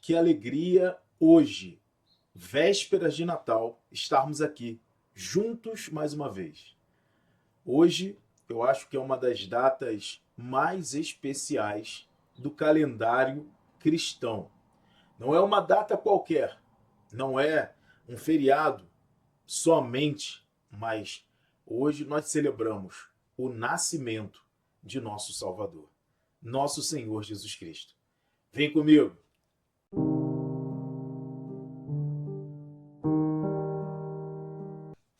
que alegria hoje, vésperas de Natal, estarmos aqui juntos mais uma vez. Hoje eu acho que é uma das datas mais especiais do calendário cristão. Não é uma data qualquer, não é um feriado somente, mas hoje nós celebramos o nascimento de nosso Salvador, nosso Senhor Jesus Cristo. Vem comigo!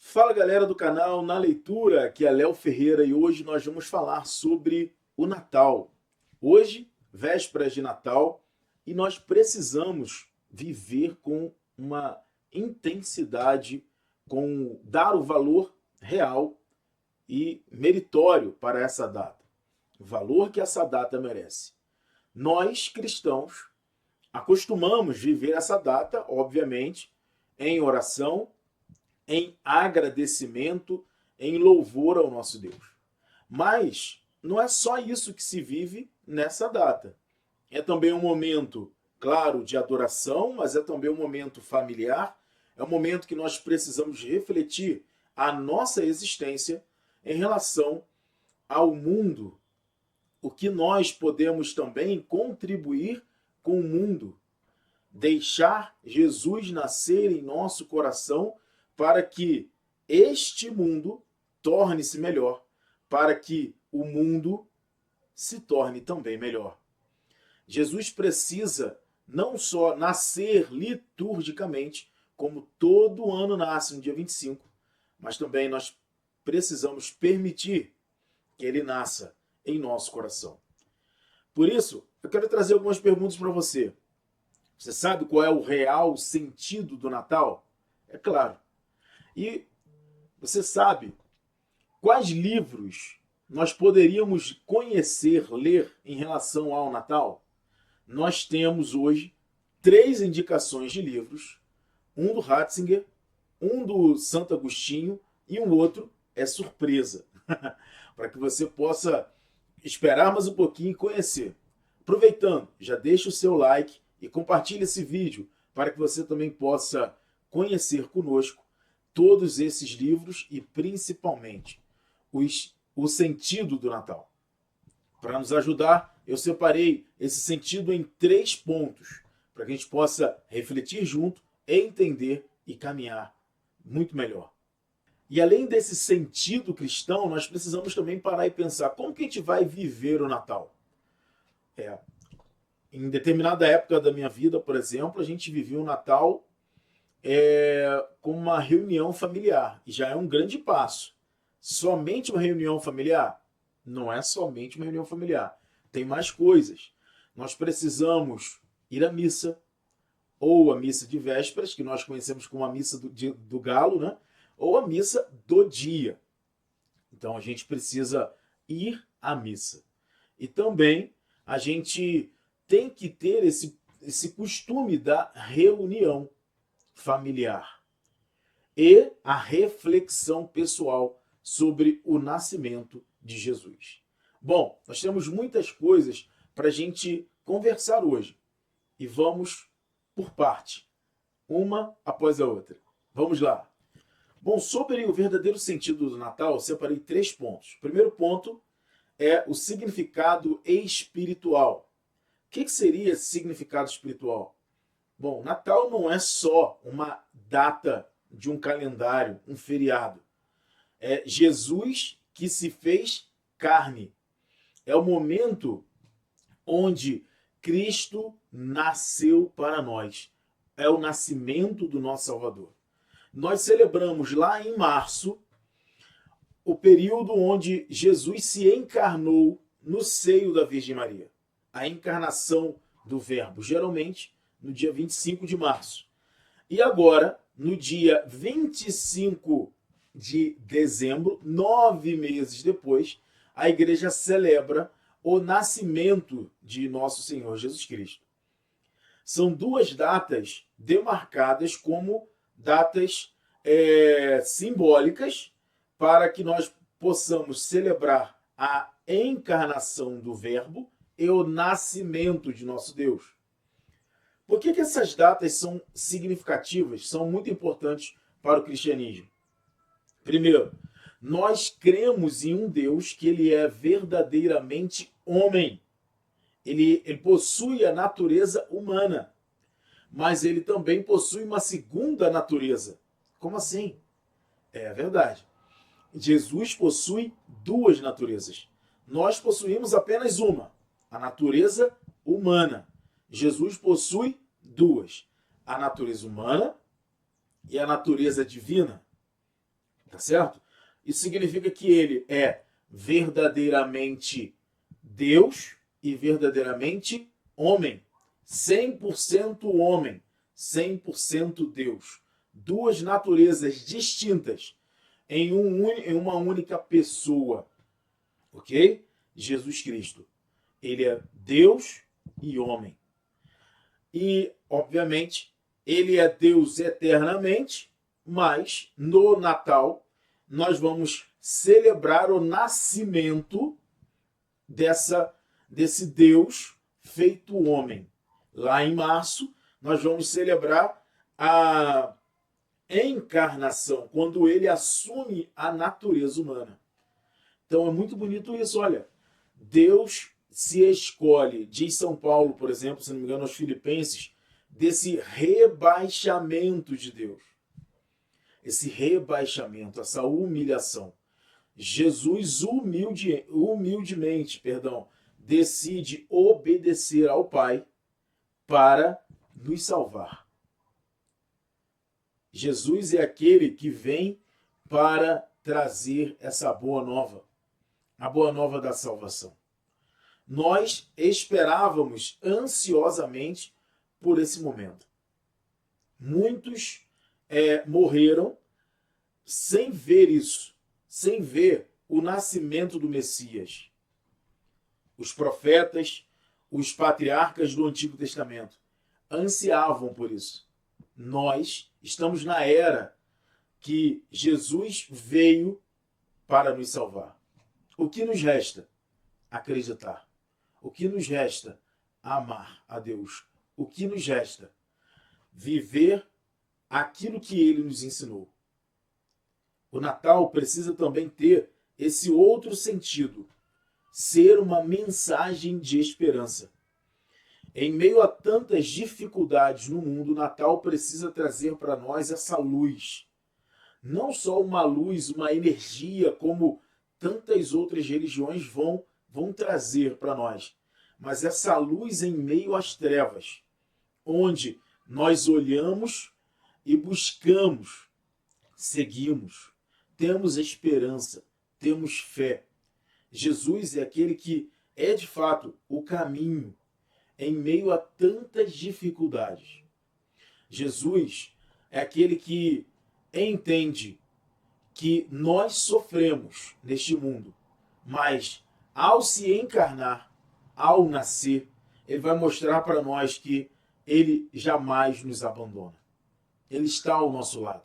Fala galera do canal Na Leitura, aqui é Léo Ferreira e hoje nós vamos falar sobre o Natal. Hoje, vésperas de Natal, e nós precisamos viver com uma intensidade, com dar o valor real e meritório para essa data. O valor que essa data merece. Nós, cristãos, acostumamos viver essa data, obviamente, em oração, em agradecimento, em louvor ao nosso Deus. Mas não é só isso que se vive nessa data. É também um momento, claro, de adoração, mas é também um momento familiar, é um momento que nós precisamos refletir a nossa existência em relação ao mundo, o que nós podemos também contribuir com o mundo, deixar Jesus nascer em nosso coração para que este mundo torne-se melhor, para que o mundo se torne também melhor. Jesus precisa não só nascer liturgicamente, como todo ano nasce no dia 25, mas também nós precisamos permitir que ele nasça em nosso coração. Por isso, eu quero trazer algumas perguntas para você. Você sabe qual é o real sentido do Natal? É claro. E você sabe quais livros nós poderíamos conhecer, ler em relação ao Natal? Nós temos hoje 3 indicações de livros, um do Ratzinger, um do Santo Agostinho e um outro é surpresa, para que você possa esperar mais um pouquinho e conhecer. Aproveitando, já deixa o seu like e compartilhe esse vídeo para que você também possa conhecer conosco todos esses livros e principalmente o sentido do Natal. Para nos ajudar, eu separei esse sentido em 3 pontos, para que a gente possa refletir junto, entender e caminhar muito melhor. E além desse sentido cristão, nós precisamos também parar e pensar como que a gente vai viver o Natal. Em determinada época da minha vida, por exemplo, a gente vivia o Natal como uma reunião familiar, e já é um grande passo. Somente uma reunião familiar? Não é somente uma reunião familiar. Tem mais coisas. Nós precisamos ir à missa, ou a missa de vésperas, que nós conhecemos como a missa do galo, né? Ou a missa do dia. Então a gente precisa ir à missa. E também a gente tem que ter esse costume da reunião familiar e a reflexão pessoal sobre o nascimento de Jesus. Bom, nós temos muitas coisas para a gente conversar hoje e vamos por parte, uma após a outra. Vamos lá. Bom, sobre o verdadeiro sentido do Natal, eu separei 3 pontos. O primeiro ponto é o significado espiritual. O que seria esse significado espiritual? Bom, Natal não é só uma data de um calendário, um feriado. É Jesus que se fez carne. É o momento onde Cristo nasceu para nós. É o nascimento do nosso Salvador. Nós celebramos lá em março o período onde Jesus se encarnou no seio da Virgem Maria. A encarnação do Verbo, geralmente no dia 25 de março. E agora, no dia 25 de dezembro, 9 meses depois, a igreja celebra o nascimento de nosso Senhor Jesus Cristo. São 2 datas demarcadas como datas simbólicas para que nós possamos celebrar a encarnação do Verbo e o nascimento de nosso Deus. Por que essas datas são significativas, são muito importantes para o cristianismo? Primeiro, nós cremos em um Deus que ele é verdadeiramente homem. Ele possui a natureza humana, mas ele também possui uma segunda natureza. Como assim? É verdade. Jesus possui duas naturezas. Nós possuímos apenas uma, a natureza humana. Jesus possui duas, a natureza humana e a natureza divina. Tá certo? Isso significa que ele é verdadeiramente Deus e verdadeiramente homem. 100% homem, 100% Deus. Duas naturezas distintas em uma única pessoa. Ok? Jesus Cristo. Ele é Deus e homem. E, obviamente, ele é Deus eternamente, mas no Natal nós vamos celebrar o nascimento desse Deus feito homem. Lá em março, nós vamos celebrar a encarnação, quando ele assume a natureza humana. Então é muito bonito isso, olha. Deus se escolhe, diz São Paulo, por exemplo, se não me engano, aos Filipenses, desse rebaixamento de Deus. Esse rebaixamento, essa humilhação. Jesus humildemente, decide obedecer ao Pai para nos salvar. Jesus é aquele que vem para trazer essa boa nova, a boa nova da salvação. Nós esperávamos ansiosamente por esse momento. Muitos morreram sem ver isso, sem ver o nascimento do Messias. Os profetas, os patriarcas do Antigo Testamento ansiavam por isso. Nós estamos na era que Jesus veio para nos salvar. O que nos resta? Acreditar. O que nos resta? Amar a Deus. O que nos resta? Viver aquilo que ele nos ensinou. O Natal precisa também ter esse outro sentido, ser uma mensagem de esperança. Em meio a tantas dificuldades no mundo, o Natal precisa trazer para nós essa luz. Não só uma luz, uma energia, como tantas outras religiões vão trazer para nós, mas essa luz em meio às trevas, onde nós olhamos e buscamos, seguimos, temos esperança, temos fé. Jesus é aquele que é de fato o caminho em meio a tantas dificuldades. Jesus é aquele que entende que nós sofremos neste mundo, mas ao se encarnar, ao nascer, ele vai mostrar para nós que ele jamais nos abandona. Ele está ao nosso lado.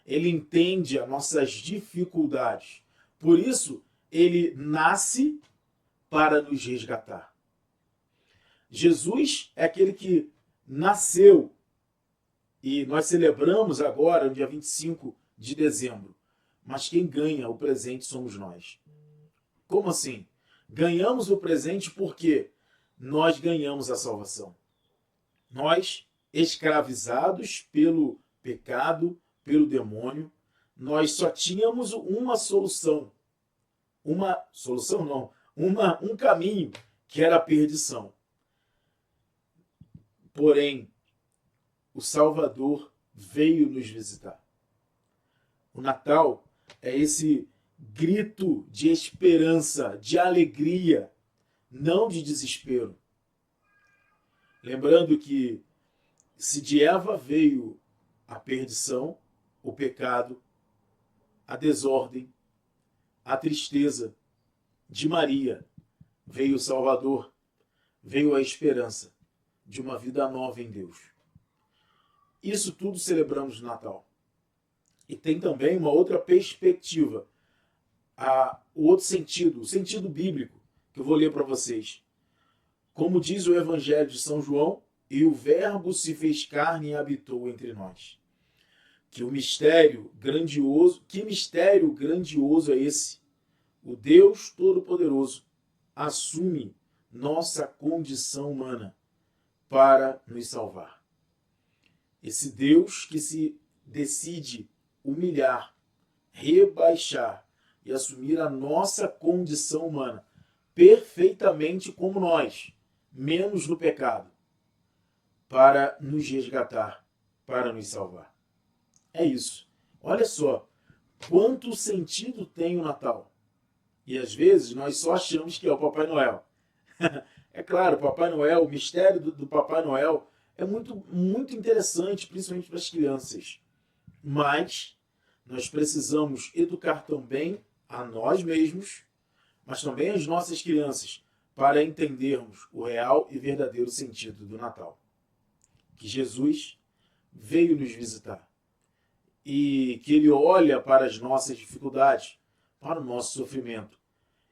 Ele entende as nossas dificuldades. Por isso, ele nasce para nos resgatar. Jesus é aquele que nasceu e nós celebramos agora, no dia 25 de dezembro. Mas quem ganha o presente somos nós. Como assim? Ganhamos o presente porque nós ganhamos a salvação. Nós, escravizados pelo pecado, pelo demônio, nós só tínhamos uma solução. Um caminho, que era a perdição. Porém, o Salvador veio nos visitar. O Natal é esse grito de esperança, de alegria, não de desespero. Lembrando que se de Eva veio a perdição, o pecado, a desordem, a tristeza, de Maria veio o Salvador, veio a esperança de uma vida nova em Deus. Isso tudo celebramos no Natal. E tem também uma outra perspectiva, o outro sentido, o sentido bíblico, que eu vou ler para vocês. Como diz o Evangelho de São João, e o Verbo se fez carne e habitou entre nós. Que mistério grandioso é esse? O Deus Todo-Poderoso assume nossa condição humana para nos salvar. Esse Deus que se decide humilhar, rebaixar e assumir a nossa condição humana perfeitamente como nós, menos no pecado, para nos resgatar, para nos salvar. É isso. Olha só, quanto sentido tem o Natal. E às vezes nós só achamos que é o Papai Noel. É claro, o Papai Noel, o mistério do Papai Noel é muito interessante, principalmente para as crianças. Mas nós precisamos educar também a nós mesmos, mas também as nossas crianças, para entendermos o real e verdadeiro sentido do Natal. Que Jesus veio nos visitar e que Ele olha para as nossas dificuldades, para o nosso sofrimento.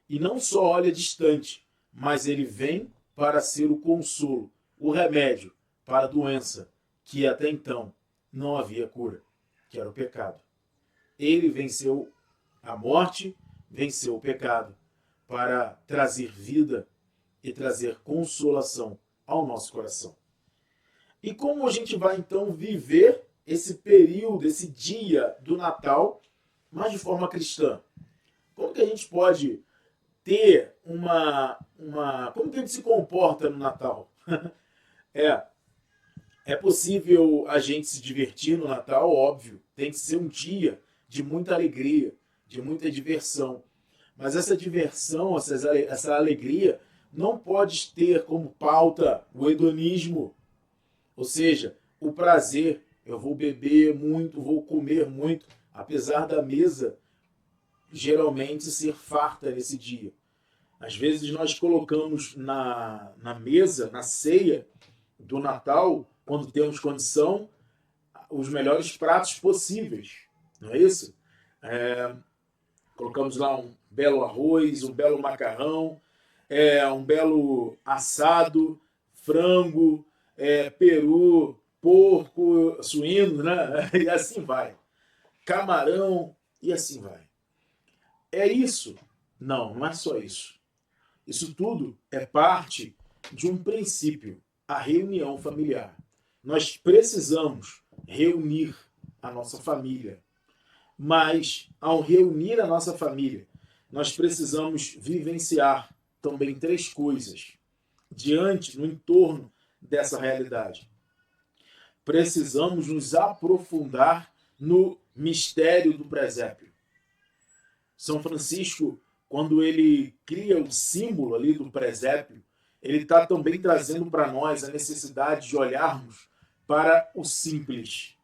E não só olha distante, mas Ele vem para ser o consolo, o remédio para a doença que até então não havia cura, que era o pecado. Ele venceu a morte, venceu o pecado, para trazer vida e trazer consolação ao nosso coração. E como a gente vai então viver esse período, esse dia do Natal, mas de forma cristã? Como que a gente pode ter como que a gente se comporta no Natal? É possível a gente se divertir no Natal, óbvio. Tem que ser um dia de muita alegria, de muita diversão. Mas essa diversão, essa alegria, não pode ter como pauta o hedonismo. Ou seja, o prazer. Eu vou beber muito, vou comer muito, apesar da mesa geralmente ser farta nesse dia. Às vezes nós colocamos na mesa, na ceia do Natal, quando temos condição, os melhores pratos possíveis. Não é isso? Colocamos lá um belo arroz, um belo macarrão, um belo assado, frango, peru, porco, suíno, né? E assim vai. Camarão, e assim vai. É isso? Não, não é só isso. Isso tudo é parte de um princípio, a reunião familiar. Nós precisamos reunir a nossa família. Mas, ao reunir a nossa família, nós precisamos vivenciar também 3 coisas no entorno dessa realidade. Precisamos nos aprofundar no mistério do presépio. São Francisco, quando ele cria o símbolo ali do presépio, ele está também trazendo para nós a necessidade de olharmos para o simples.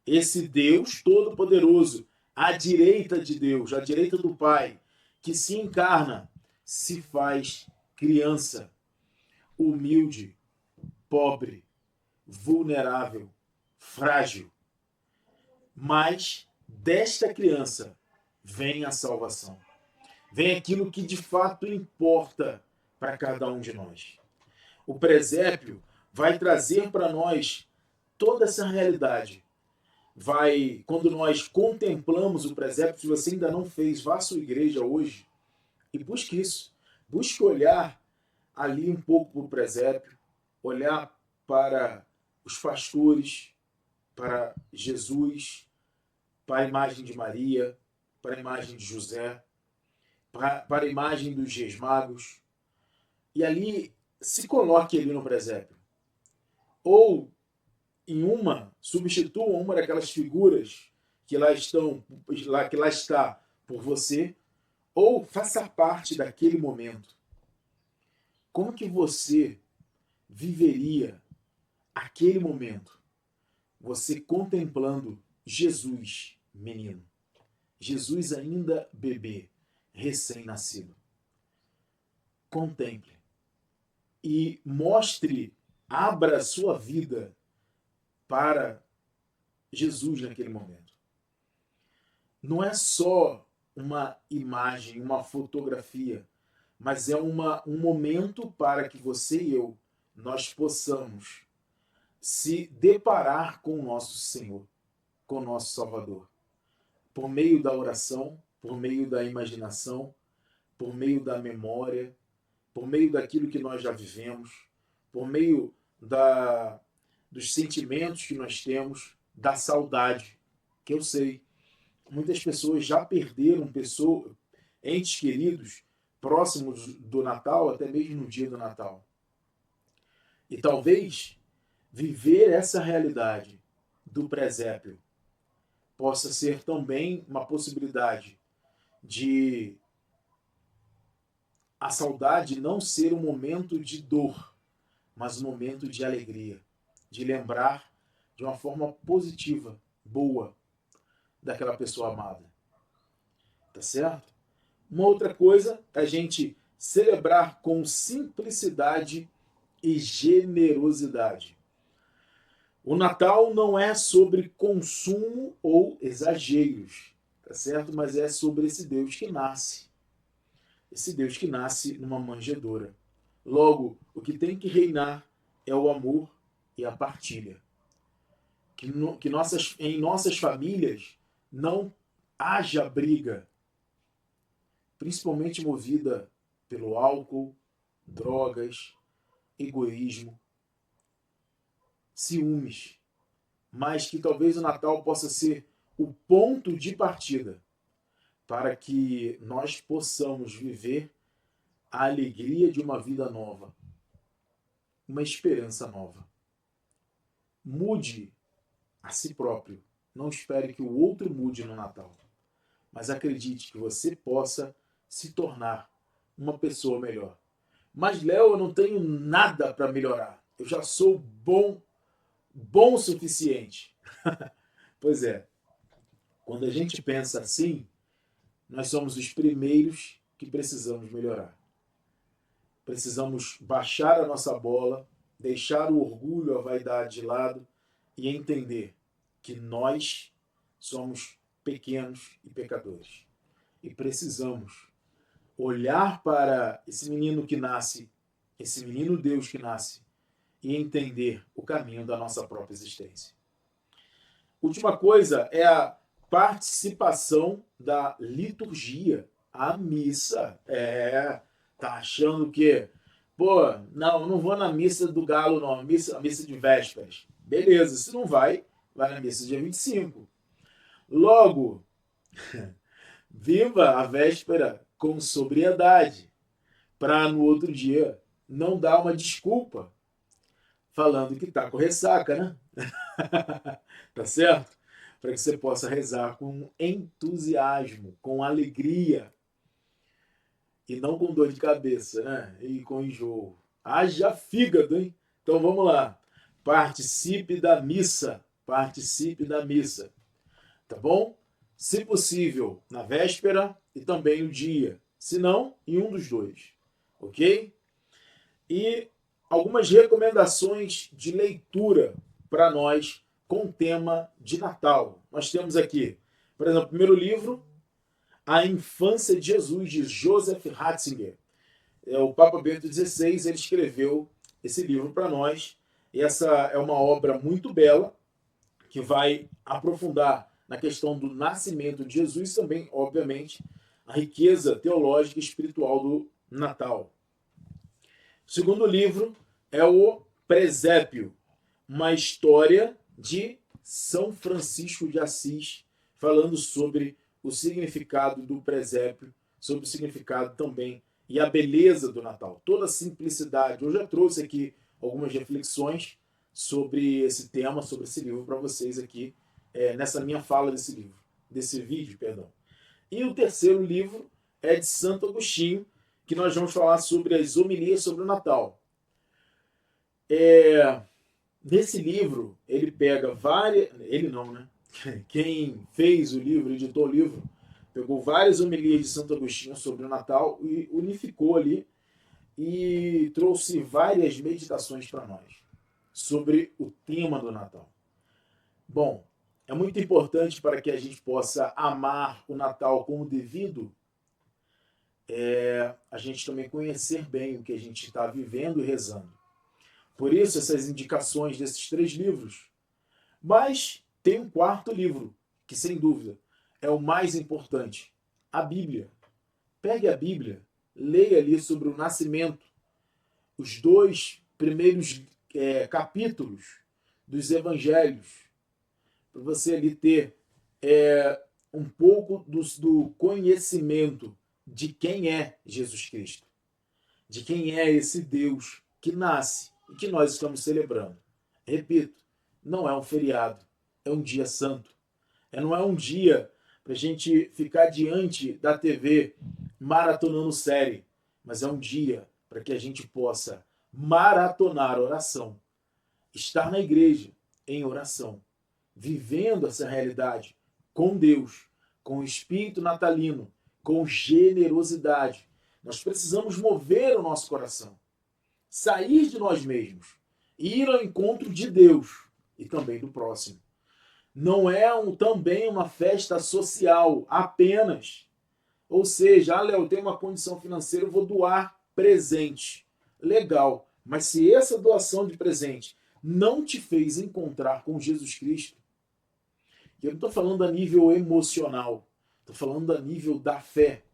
Esse Deus Todo-Poderoso, à direita de Deus, à direita do Pai, que se encarna, se faz criança, humilde, pobre, vulnerável, frágil. Mas desta criança vem a salvação. Vem aquilo que de fato importa para cada um de nós. O presépio vai trazer para nós toda essa realidade. Quando nós contemplamos o presépio, se você ainda não fez, vá à sua igreja hoje e busque isso. Busque olhar ali um pouco para o presépio, olhar para os pastores, para Jesus, para a imagem de Maria, para a imagem de José, para a imagem dos Reis Magos. E ali, se coloque ali no presépio. Ou substitua uma daquelas figuras que lá está por você, ou faça parte daquele momento. Como que você viveria aquele momento? Você contemplando Jesus, menino. Jesus ainda bebê, recém-nascido. Contemple e abra a sua vida para Jesus naquele momento. Não é só uma imagem, uma fotografia, mas é um momento para que você e eu, nós possamos se deparar com o nosso Senhor, com o nosso Salvador, por meio da oração, por meio da imaginação, por meio da memória, por meio daquilo que nós já vivemos, por meio dos sentimentos que nós temos, da saudade, que eu sei, muitas pessoas já perderam entes queridos próximos do Natal, até mesmo no dia do Natal. E talvez viver essa realidade do presépio possa ser também uma possibilidade de a saudade não ser um momento de dor, mas um momento de alegria, de lembrar de uma forma positiva, boa, daquela pessoa amada. Tá certo? Uma outra coisa é a gente celebrar com simplicidade e generosidade. O Natal não é sobre consumo ou exageros, tá certo? Mas é sobre esse Deus que nasce. Esse Deus que nasce numa manjedoura. Logo, o que tem que reinar é o amor e a partilha. Em nossas famílias não haja briga, principalmente movida pelo álcool, drogas, egoísmo, ciúmes, mas que talvez o Natal possa ser o ponto de partida para que nós possamos viver a alegria de uma vida nova, uma esperança nova. Mude a si próprio. Não espere que o outro mude no Natal, mas acredite que você possa se tornar uma pessoa melhor. Mas, Léo, eu não tenho nada para melhorar. Eu já sou bom o suficiente. Pois é, quando a gente pensa assim, nós somos os primeiros que precisamos melhorar. Precisamos baixar a nossa bola, deixar o orgulho, a vaidade de lado e entender que nós somos pequenos e pecadores. E precisamos olhar para esse menino que nasce, esse menino Deus que nasce, e entender o caminho da nossa própria existência. Última coisa é a participação da liturgia, a missa. Tá achando que, não vou na missa do galo, não, a missa de vésperas. Beleza, se não vai na missa dia 25. Logo, viva a véspera com sobriedade, para no outro dia não dar uma desculpa falando que tá com ressaca, né? Tá certo? Para que você possa rezar com entusiasmo, com alegria e não com dor de cabeça, né? E com enjoo. Haja fígado, hein? Então vamos lá. Participe da missa. Participe da missa. Tá bom? Se possível, na véspera e também no dia. Se não, em um dos dois. Ok? E algumas recomendações de leitura para nós com tema de Natal. Nós temos aqui, por exemplo, o primeiro livro, A Infância de Jesus, de Joseph Ratzinger. O Papa Bento XVI ele escreveu esse livro para nós. E essa é uma obra muito bela, que vai aprofundar na questão do nascimento de Jesus, também, obviamente, a riqueza teológica e espiritual do Natal. O segundo livro é o Presépio, uma história de São Francisco de Assis, falando sobre o significado do presépio, sobre o significado também e a beleza do Natal, toda a simplicidade. Eu já trouxe aqui algumas reflexões sobre esse tema, sobre esse livro para vocês aqui, nessa minha fala desse vídeo, perdão. E o terceiro livro é de Santo Agostinho, que nós vamos falar sobre as homilias sobre o Natal. Nesse livro, ele pega várias... Ele não, né? Quem fez o livro, editou o livro, pegou várias homilias de Santo Agostinho sobre o Natal e unificou ali e trouxe várias meditações para nós sobre o tema do Natal. Bom, é muito importante para que a gente possa amar o Natal como devido, a gente também conhecer bem o que a gente está vivendo e rezando. Por isso, essas indicações desses 3 livros. Mas tem um 4º livro, que sem dúvida é o mais importante, a Bíblia. Pegue a Bíblia, leia ali sobre o nascimento, os 2 primeiros capítulos dos evangelhos, para você ali ter um pouco do conhecimento de quem é Jesus Cristo, de quem é esse Deus que nasce e que nós estamos celebrando. Repito, não é um feriado, é um dia santo. Não é um dia para a gente ficar diante da TV maratonando série, mas é um dia para que a gente possa maratonar oração, estar na igreja em oração, vivendo essa realidade com Deus, com o espírito natalino, com generosidade. Nós precisamos mover o nosso coração, sair de nós mesmos, ir ao encontro de Deus e também do próximo. Não é também uma festa social apenas. Ou seja, Léo, eu tenho uma condição financeira, eu vou doar presente. Legal, mas se essa doação de presente não te fez encontrar com Jesus Cristo, e eu não estou falando a nível emocional, estou falando a nível da fé.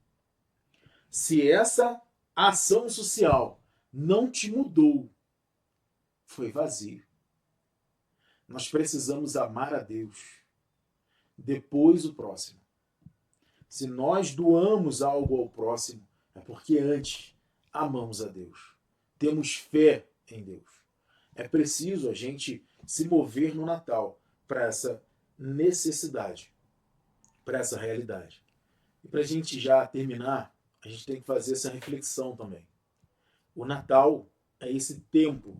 Se essa ação social não te mudou, foi vazio. Nós precisamos amar a Deus, depois o próximo. Se nós doamos algo ao próximo, é porque antes amamos a Deus. Temos fé em Deus. É preciso a gente se mover no Natal para essa necessidade, para essa realidade. E para a gente já terminar, a gente tem que fazer essa reflexão também. O Natal é esse tempo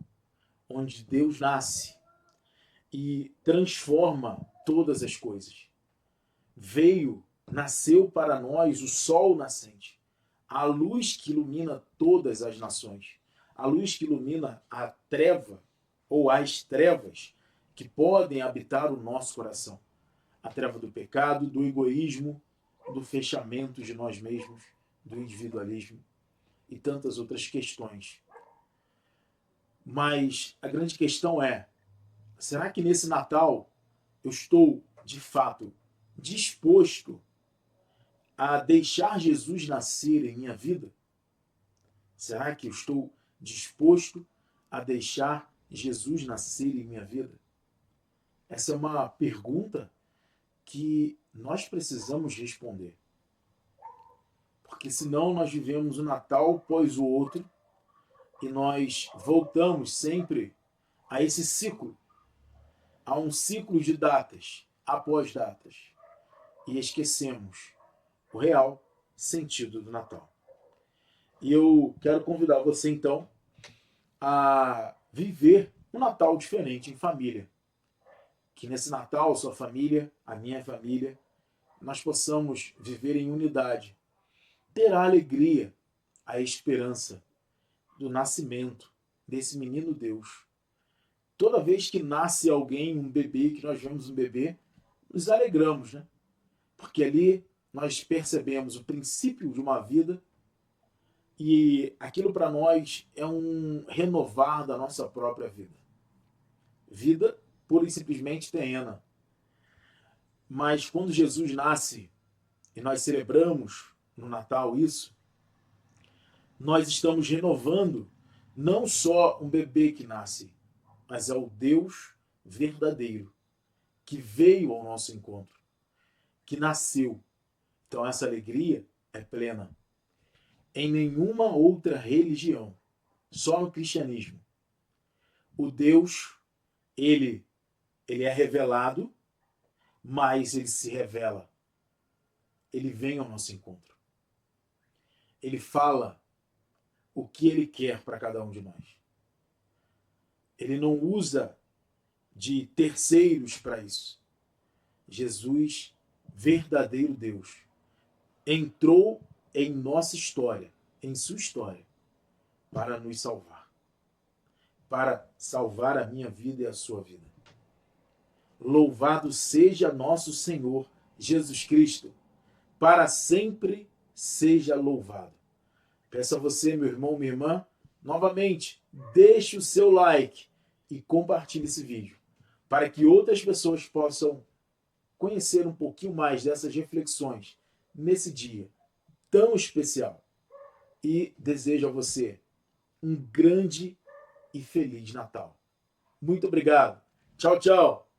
onde Deus nasce e transforma todas as coisas. Nasceu para nós o sol nascente, a luz que ilumina todas as nações, a luz que ilumina a treva ou as trevas que podem habitar o nosso coração. A treva do pecado, do egoísmo, do fechamento de nós mesmos, do individualismo e tantas outras questões. Mas a grande questão é, será que nesse Natal eu estou, de fato, disposto a deixar Jesus nascer em minha vida? Será que eu estou disposto a deixar Jesus nascer em minha vida? Essa é uma pergunta que nós precisamos responder. Porque senão nós vivemos um Natal após o outro e nós voltamos sempre a esse ciclo, a um ciclo de datas após datas, e esquecemos o real sentido do Natal. E eu quero convidar você então a viver um Natal diferente em família. Que nesse Natal, sua família, a minha família, nós possamos viver em unidade, ter a alegria, a esperança do nascimento desse menino Deus. Toda vez que nasce alguém, um bebê, que nós vemos um bebê, nos alegramos, né? Porque ali nós percebemos o princípio de uma vida e aquilo para nós é um renovar da nossa própria vida. Vida pura e simplesmente terrena. Mas quando Jesus nasce e nós celebramos no Natal isso, nós estamos renovando não só um bebê que nasce, mas é o Deus verdadeiro que veio ao nosso encontro, que nasceu. Então essa alegria é plena. Em nenhuma outra religião, só no cristianismo, o Deus, ele é revelado, mas ele se revela. Ele vem ao nosso encontro. Ele fala o que ele quer para cada um de nós. Ele não usa de terceiros para isso. Jesus, verdadeiro Deus, entrou em nossa história, em sua história, para nos salvar. Para salvar a minha vida e a sua vida. Louvado seja nosso Senhor Jesus Cristo. Para sempre seja louvado. Peço a você, meu irmão, minha irmã, novamente, deixe o seu like e compartilhe esse vídeo para que outras pessoas possam conhecer um pouquinho mais dessas reflexões nesse dia tão especial. E desejo a você um grande e feliz Natal. Muito obrigado. Tchau, tchau.